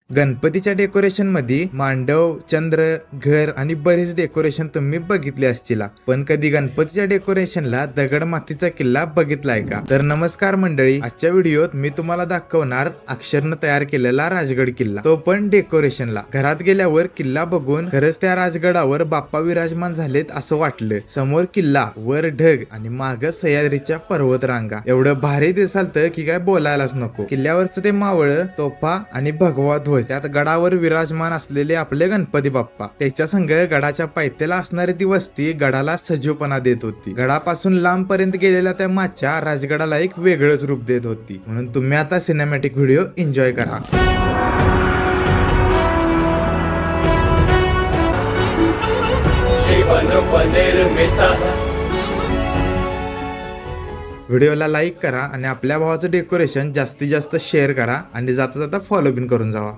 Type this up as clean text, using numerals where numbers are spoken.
गणपतीच्या डेकोरेशन मध्ये मांडव, चंद्र, घर आणि बरेच डेकोरेशन तुम्ही बघितले असतील, पण कधी गणपतीच्या डेकोरेशनला दगड मातीचा किल्ला बघितलाय का? तर नमस्कार मंडळी, आजच्या व्हिडिओत मी तुम्हाला दाखवणार अक्षरनं तयार केलेला राजगड किल्ला, तो पण डेकोरेशनला। घरात गेल्यावर किल्ला बघून खरंच त्या राजगडावर बाप्पा विराजमान झालेत असं वाटलं। समोर किल्ला, वर ढग आणि माग सह्याद्रीच्या पर्वत रांगा, एवढं भारी दिसालतं की काय बोलायलाच नको। किल्ल्यावरच ते मावळ, तोफा आणि भगवा ध्वज, त्यात गडावर विराजमान असलेले आपले गणपती बाप्पा, त्याच्या संग गडाच्या पायथ्याला असणारी ती वस्ती गडाला सजीवपणा देत होती। गडापासून लांब पर्यंत गेलेल्या त्या माच्या राजगडाला एक वेगळंच रूप देत होती। म्हणून तुम्ही आता सिनेमॅटिक व्हिडिओ एन्जॉय करा। व्हिडिओला लाईक करा आणि आपल्या भावाचं डेकोरेशन जास्तीत जास्त शेअर करा आणि जाता जाता फॉलो बिन करून जावा।